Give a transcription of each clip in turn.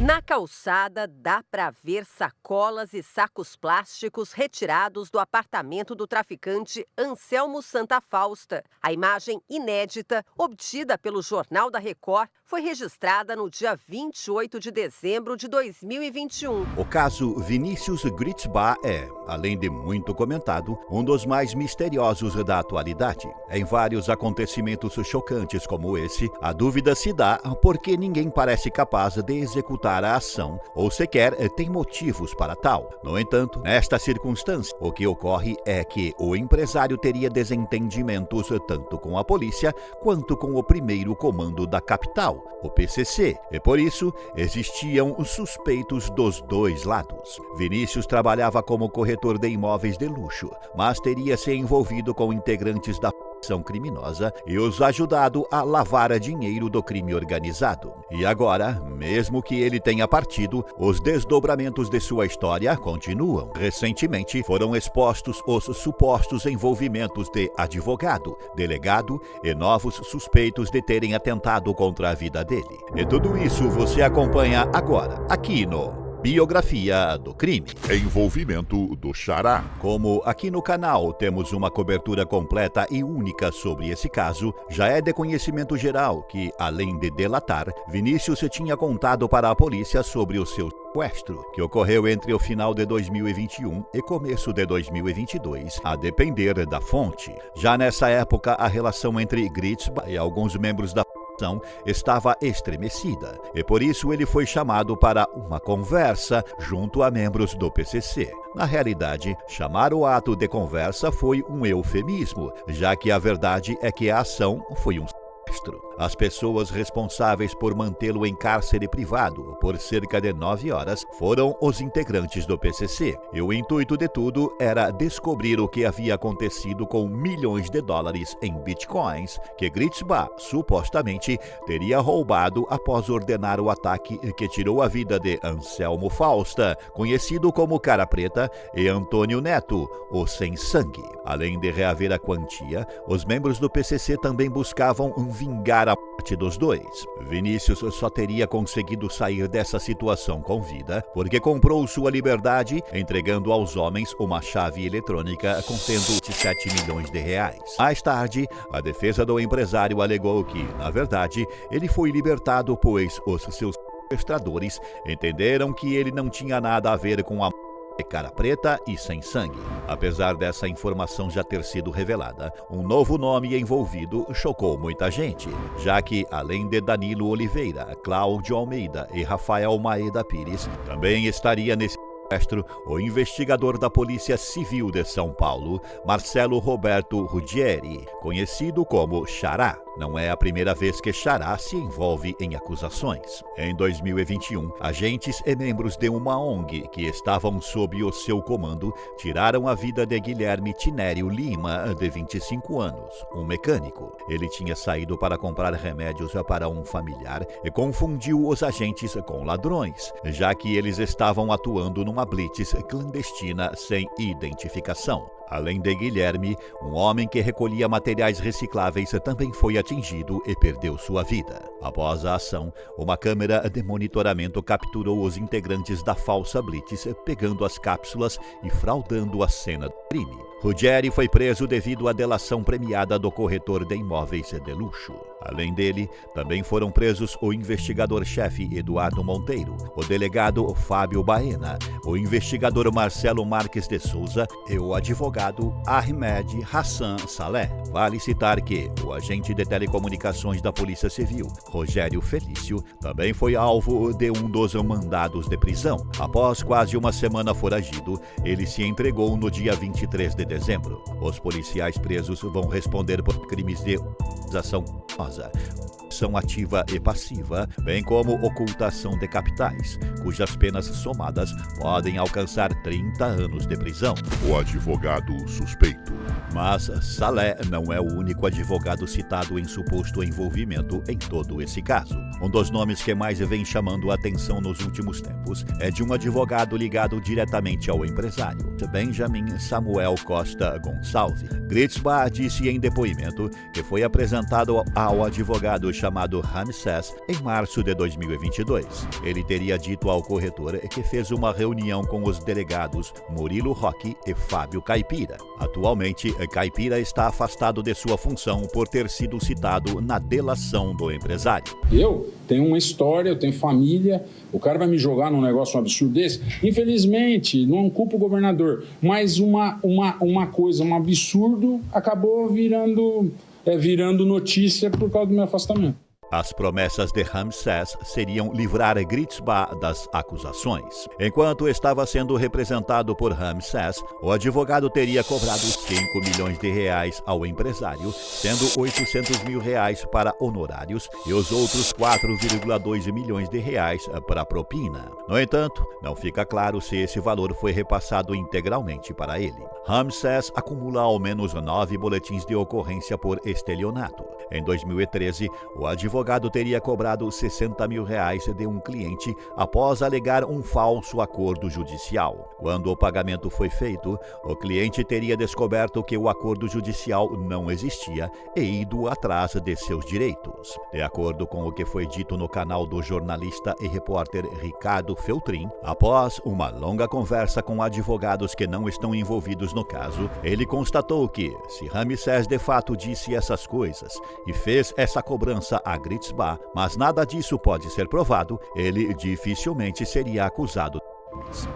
Na calçada, dá para ver sacolas e sacos plásticos retirados do apartamento do traficante Anselmo Santa Fausta. A imagem inédita, obtida pelo Jornal da Record, foi registrada no dia 28 de dezembro de 2021. O caso Vinícius Gritzbach é, além de muito comentado, um dos mais misteriosos da atualidade. Em vários acontecimentos chocantes como esse, a dúvida se dá porque ninguém parece capaz de executar a ação ou sequer tem motivos para tal. No entanto, nesta circunstância, o que ocorre é que o empresário teria desentendimentos tanto com a polícia quanto com o primeiro comando da capital, o PCC, e por isso existiam suspeitos dos dois lados. Vinícius trabalhava como corretor de imóveis de luxo, mas teria se envolvido com integrantes da ação criminosa e os ajudado a lavar dinheiro do crime organizado. E agora, mesmo que ele tenha partido, os desdobramentos de sua história continuam. Recentemente foram expostos os supostos envolvimentos de advogado, delegado e novos suspeitos de terem atentado contra a vida dele. E tudo isso você acompanha agora, aqui no Biografia do Crime. Envolvimento do Xará. Como aqui no canal temos uma cobertura completa e única sobre esse caso, já é de conhecimento geral que, além de delatar, Vinícius tinha contado para a polícia sobre o seu sequestro, que ocorreu entre o final de 2021 e começo de 2022, a depender da fonte. Já nessa época, a relação entre Gritzbach e alguns membros da estava estremecida, e por isso ele foi chamado para uma conversa junto a membros do PCC. Na realidade, chamar o ato de conversa foi um eufemismo, já que a verdade é que a ação foi um sequestro. As pessoas responsáveis por mantê-lo em cárcere privado por cerca de 9 horas foram os integrantes do PCC, e o intuito de tudo era descobrir o que havia acontecido com milhões de dólares em bitcoins que Gritzbach supostamente teria roubado após ordenar o ataque que tirou a vida de Anselmo Fausta, conhecido como Cara Preta, e Antônio Neto, o Sem Sangue. Além de reaver a quantia, os membros do PCC também buscavam vingar a morte dos dois. Vinícius só teria conseguido sair dessa situação com vida porque comprou sua liberdade entregando aos homens uma chave eletrônica contendo 27 milhões de reais. Mais tarde, a defesa do empresário alegou que, na verdade, ele foi libertado pois os seus sequestradores entenderam que ele não tinha nada a ver com a Cara Preta e Sem Sangue. Apesar dessa informação já ter sido revelada, um novo nome envolvido chocou muita gente, já que, além de Danilo Oliveira, Cláudio Almeida e Rafael Maeda Pires, também estaria nesse sequestro o investigador da Polícia Civil de São Paulo, Marcelo Roberto Ruggieri, conhecido como Xará. Não é a primeira vez que Xará se envolve em acusações. Em 2021, agentes e membros de uma ONG que estavam sob o seu comando tiraram a vida de Guilherme Tinério Lima, de 25 anos, um mecânico. Ele tinha saído para comprar remédios para um familiar e confundiu os agentes com ladrões, já que eles estavam atuando numa blitz clandestina sem identificação. Além de Guilherme, um homem que recolhia materiais recicláveis também foi atingido e perdeu sua vida. Após a ação, uma câmera de monitoramento capturou os integrantes da falsa blitz pegando as cápsulas e fraudando a cena do crime. Ruggieri foi preso devido à delação premiada do corretor de imóveis de luxo. Além dele, também foram presos o investigador-chefe Eduardo Monteiro, o delegado Fábio Baena, o investigador Marcelo Marques de Souza e o advogado Ahmed Hassan Saleh. Vale citar que o agente de telecomunicações da Polícia Civil, Rogério Felício, também foi alvo de um dos mandados de prisão. Após quase uma semana foragido, ele se entregou no dia 23 de dezembro. Os policiais presos vão responder por crimes de organização criminosa, ação ativa e passiva, bem como ocultação de capitais, cujas penas somadas podem alcançar 30 anos de prisão. O advogado suspeito. Mas Saleh não é o único advogado citado em suposto envolvimento em todo esse caso. Um dos nomes que mais vem chamando a atenção nos últimos tempos é de um advogado ligado diretamente ao empresário, Benjamin Samuel Costa Gonçalves. Gritzbach disse em depoimento que foi apresentado ao advogado chamado Ramsés em março de 2022. Ele teria dito ao corretor que fez uma reunião com os delegados Murilo Roque e Fábio Caipira. Atualmente, Caipira está afastado de sua função por ter sido citado na delação do empresário. Eu tenho uma história, eu tenho família, o cara vai me jogar num negócio absurdo desse? Infelizmente, não culpo o governador, mas uma coisa, um absurdo, acabou virando notícia por causa do meu afastamento. As promessas de Ramsés seriam livrar Gritzbach das acusações. Enquanto estava sendo representado por Ramsés, o advogado teria cobrado 5 milhões de reais ao empresário, sendo 800 mil reais para honorários e os outros 4,2 milhões de reais para propina. No entanto, não fica claro se esse valor foi repassado integralmente para ele. Ramsés acumula ao menos 9 boletins de ocorrência por estelionato. Em 2013, o advogado teria cobrado 60 mil reais de um cliente após alegar um falso acordo judicial. Quando o pagamento foi feito, o cliente teria descoberto que o acordo judicial não existia e ido atrás de seus direitos. De acordo com o que foi dito no canal do jornalista e repórter Ricardo Feltrin, após uma longa conversa com advogados que não estão envolvidos no caso, ele constatou que, se Ramsés de fato disse essas coisas e fez essa cobrança a Gritzbach, mas nada disso pode ser provado, ele dificilmente seria acusado.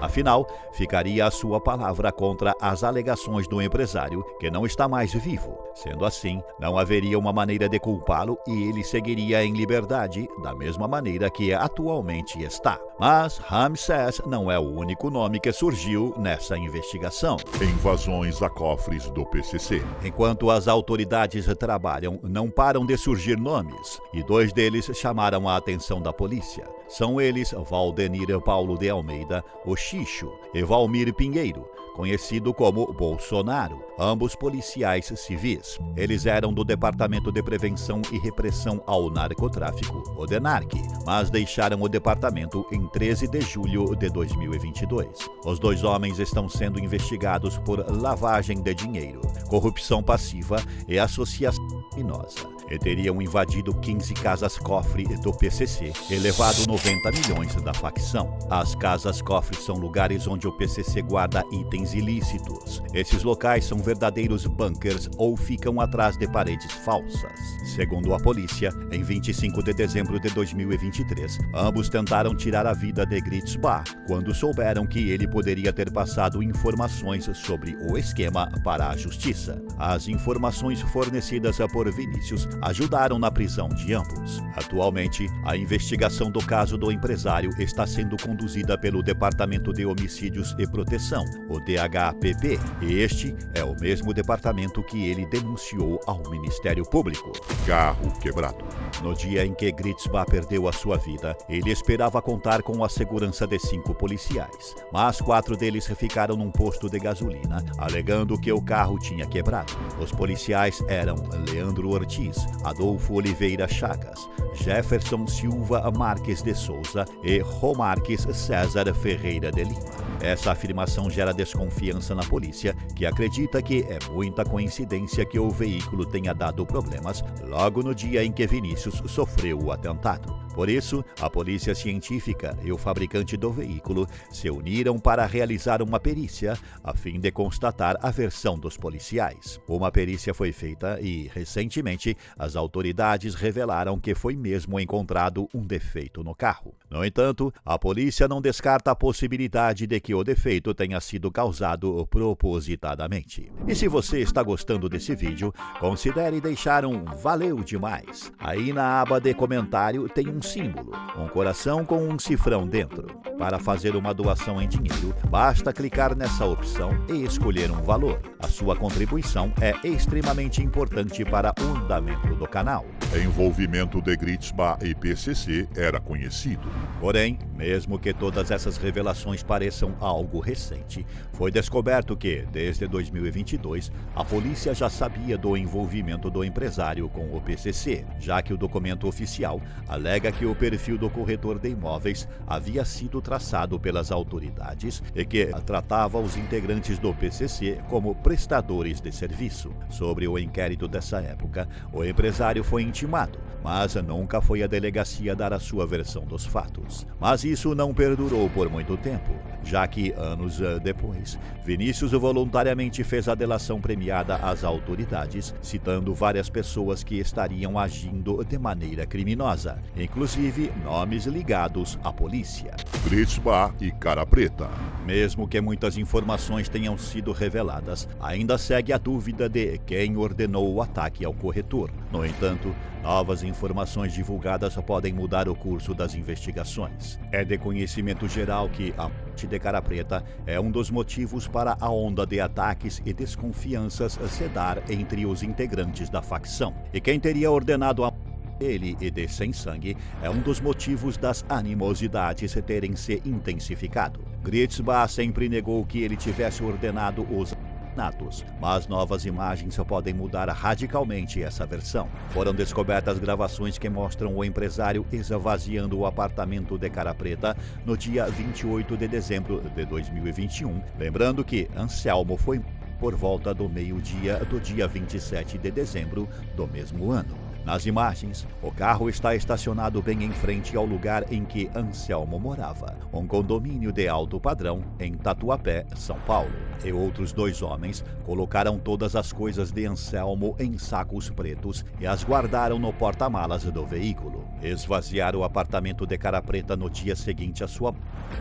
Afinal, ficaria a sua palavra contra as alegações do empresário, que não está mais vivo. Sendo assim, não haveria uma maneira de culpá-lo e ele seguiria em liberdade, da mesma maneira que atualmente está. Mas Ramsés não é o único nome que surgiu nessa investigação. Invasões a cofres do PCC. Enquanto as autoridades trabalham, não param de surgir nomes, e 2 deles chamaram a atenção da polícia. São eles Valdenir Paulo de Almeida, o Xixo, e Valmir Pinheiro, conhecido como Bolsonaro, ambos policiais civis. Eles eram do Departamento de Prevenção e Repressão ao Narcotráfico, o DENARC, mas deixaram o departamento em 13 de julho de 2022. Os 2 homens estão sendo investigados por lavagem de dinheiro, corrupção passiva e associação criminosa, e teriam invadido 15 casas-cofre do PCC e levado 90 milhões da facção. As casas-cofre são lugares onde o PCC guarda itens ilícitos. Esses locais são verdadeiros bunkers ou ficam atrás de paredes falsas. Segundo a polícia, em 25 de dezembro de 2023, ambos tentaram tirar a vida de Gritzbach quando souberam que ele poderia ter passado informações sobre o esquema para a justiça. As informações fornecidas por Vinícius ajudaram na prisão de ambos. Atualmente, a investigação do caso do empresário está sendo conduzida pelo Departamento de Homicídios e Proteção, o DHPP, e este é o mesmo departamento que ele denunciou ao Ministério Público. Carro quebrado. No dia em que Gritzbach perdeu a sua vida, ele esperava contar com a segurança de 5 policiais, mas 4 deles ficaram num posto de gasolina, alegando que o carro tinha quebrado. Os policiais eram Leandro Ortiz, Adolfo Oliveira Chagas, Jefferson Silva Marques de Souza e Romarques César Ferreira de Lima. Essa afirmação gera desconfiança na polícia, que acredita que é muita coincidência que o veículo tenha dado problemas logo no dia em que Vinícius sofreu o atentado. Por isso, a polícia científica e o fabricante do veículo se uniram para realizar uma perícia a fim de constatar a versão dos policiais. Uma perícia foi feita e, recentemente, as autoridades revelaram que foi mesmo encontrado um defeito no carro. No entanto, a polícia não descarta a possibilidade de que o defeito tenha sido causado propositadamente. E se você está gostando desse vídeo, considere deixar um valeu demais. Aí na aba de comentário tem um símbolo, um coração com um cifrão dentro. Para fazer uma doação em dinheiro, basta clicar nessa opção e escolher um valor. A sua contribuição é extremamente importante para o andamento do canal. Envolvimento de Gritzbach e PCC era conhecido. Porém, mesmo que todas essas revelações pareçam algo recente, foi descoberto que, desde 2022, a polícia já sabia do envolvimento do empresário com o PCC, já que o documento oficial alega que o perfil do corretor de imóveis havia sido traçado pelas autoridades e que tratava os integrantes do PCC como prestadores de serviço. Sobre o inquérito dessa época, o empresário foi intimado, mas nunca foi à delegacia dar a sua versão dos fatos. Mas isso não perdurou por muito tempo, já que, anos depois, Vinícius voluntariamente fez a delação premiada às autoridades, citando várias pessoas que estariam agindo de maneira criminosa, inclusive nomes ligados à polícia. Gritzbach e Cara Preta. Mesmo que muitas informações tenham sido reveladas, ainda segue a dúvida de quem ordenou o ataque ao corretor. No entanto, novas informações divulgadas podem mudar o curso das investigações. É de conhecimento geral que a morte de Cara Preta é um dos motivos para a onda de ataques e desconfianças se dar entre os integrantes da facção. E quem teria ordenado a ele e de Sem Sangue é um dos motivos das animosidades terem se intensificado. Gritzbach sempre negou que ele tivesse ordenado os assassinatos, mas novas imagens podem mudar radicalmente essa versão. Foram descobertas gravações que mostram o empresário esvaziando o apartamento de Cara Preta no dia 28 de dezembro de 2021, lembrando que Anselmo foi por volta do meio-dia do dia 27 de dezembro do mesmo ano. Nas imagens, o carro está estacionado bem em frente ao lugar em que Anselmo morava, um condomínio de alto padrão em Tatuapé, São Paulo. E outros dois homens colocaram todas as coisas de Anselmo em sacos pretos e as guardaram no porta-malas do veículo. Esvaziar o apartamento de Cara Preta no dia seguinte à sua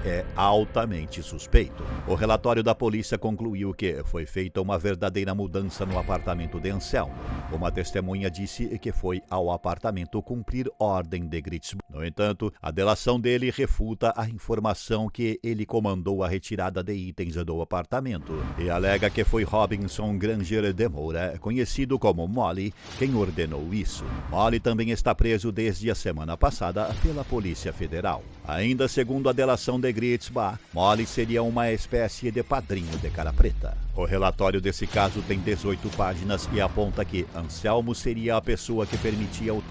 é altamente suspeito. O relatório da polícia concluiu que foi feita uma verdadeira mudança no apartamento de Anselmo. Uma testemunha disse que foi ao apartamento cumprir ordem de Gritzbach. No entanto, a delação dele refuta a informação que ele comandou a retirada de itens do apartamento e alega que foi Robinson Granger de Moura, conhecido como Molly, quem ordenou isso. Molly também está preso desde a semana passada pela Polícia Federal. Ainda segundo a delação de Gritzbach, Molly seria uma espécie de padrinho de Cara Preta. O relatório desse caso tem 18 páginas e aponta que Anselmo seria a pessoa que permitia o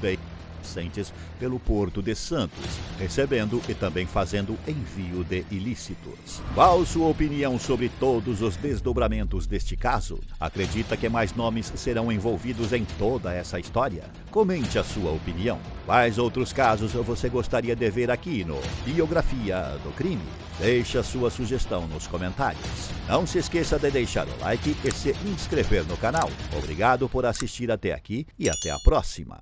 de adolescentes pelo Porto de Santos, recebendo e também fazendo envio de ilícitos. Qual sua opinião sobre todos os desdobramentos deste caso? Acredita que mais nomes serão envolvidos em toda essa história? Comente a sua opinião. Quais outros casos você gostaria de ver aqui no Biografia do Crime? Deixe a sua sugestão nos comentários. Não se esqueça de deixar o like e se inscrever no canal. Obrigado por assistir até aqui e até a próxima.